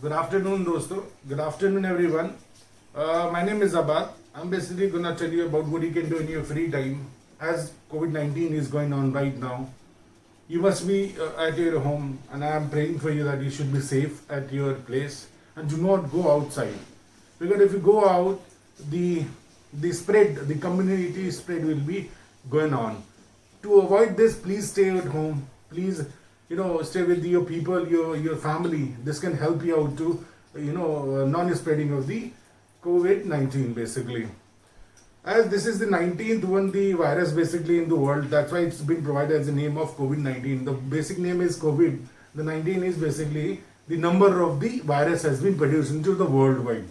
Good afternoon, dosto. Good afternoon, everyone. My name is Abad. I'm basically gonna tell you about what you can do in your free time as COVID-19 is going on right now. You must be at your home, and I am praying for you that you should be safe at your place and do not go outside. Because if you go out, the spread, the community spread will be going on. To avoid this, please stay at home. Please, stay with your people, your family. This can help you out to, non-spreading of the COVID-19 basically. As this is the 19th one, the virus basically in the world, that's why it's been provided as the name of COVID-19. The basic name is COVID. The 19 is basically the number of the virus has been produced into the worldwide.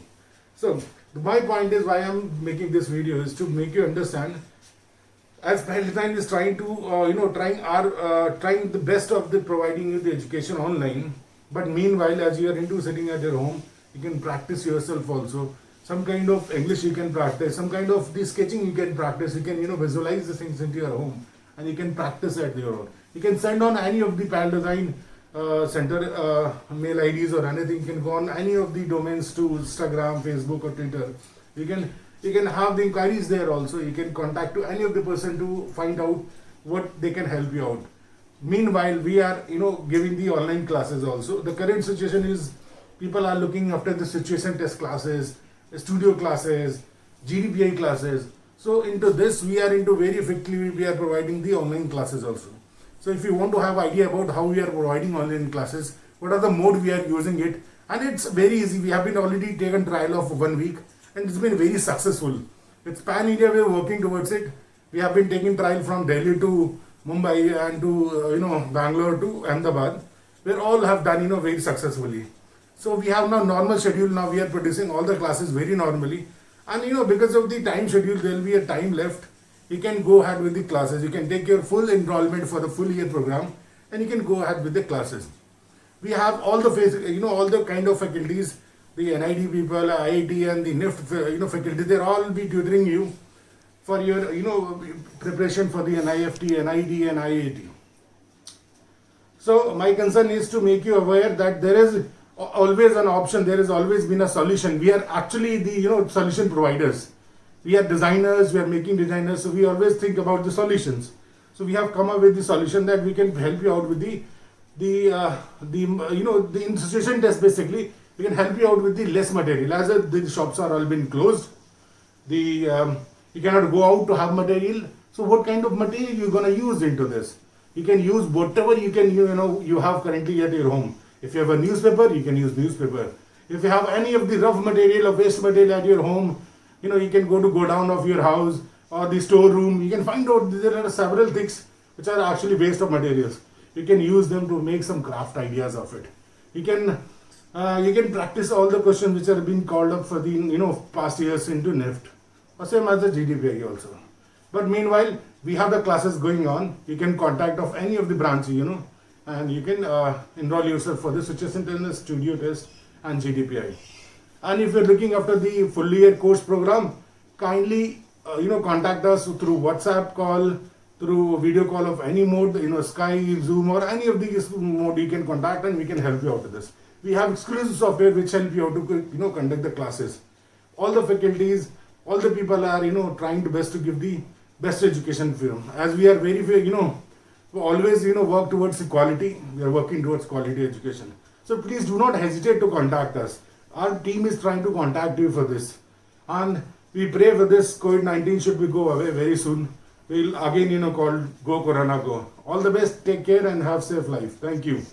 So my point is why I'm making this video is to make you understand. As Palestine is trying to, trying the best of the providing you the education online. But meanwhile, as you are into sitting at your home, you can practice yourself also. Some kind of English you can practice, some kind of the sketching you can practice. You can, visualize the things into your home, and you can practice at your own. You can send on any of the Pal Design center mail IDs or anything. You can go on any of the domains to Instagram, Facebook, or Twitter. You can have the inquiries there also. You can contact to any of the person to find out what they can help you out. Meanwhile, we are giving the online classes also. The current situation is people are looking after the situation test classes, studio classes, GDPI classes. So into this we are into very effectively we are providing the online classes also. So if you want to have idea about how we are providing online classes, what are the mode we are using it, and it's very easy. We have been already taken trial of 1 week and it's been very successful. It's pan India, we are working towards it. We have been taking trial from Delhi to Mumbai and to Bangalore to Ahmedabad, where all have done very successfully. So we have now normal schedule. Now we are producing all the classes very normally, and because of the time schedule, there will be a time left. You can go ahead with the classes. You can take your full enrollment for the full year program, and you can go ahead with the classes. We have all the all the kind of faculties, the NID people, IIT, and the NIFT faculty. They're all be tutoring you for your preparation for the NIFT, NID, and IIT. So my concern is to make you aware that there is always an option. There has always been a solution. We are actually the solution providers. We are designers. We are making designers. So we always think about the solutions. So we have come up with the solution that we can help you out with the institution test. Basically, we can help you out with the less material. As the shops are all been closed, you cannot go out to have material. So what kind of material you gonna use into this? You can use whatever you can you have currently at your home. If you have a newspaper, you can use newspaper. If you have any of the rough material or waste material at your home, you can go down of your house or the storeroom. You can find out there are several things which are actually waste of materials. You can use them to make some craft ideas of it. You can practice all the questions which are being called up for the past years into NIFT, or same as the GDPI also. But meanwhile, we have the classes going on. You can contact of any of the branches, and you can enroll yourself for the situation test, studio test, and GDPI. And if you're looking after the full year course program, kindly contact us through WhatsApp call, through video call of any mode, Skype, Zoom, or any of these mode you can contact, and we can help you out with this. We have exclusive software which help you out to conduct the classes. All the faculties, all the people are trying the best to give the best education for you. As we are very we always work towards quality. We are working towards quality education. So please do not hesitate to contact us. Our team is trying to contact you for this, and we pray for this COVID-19 should be go away very soon. We'll again call Go Corona Go. All the best. Take care and have safe life. Thank you.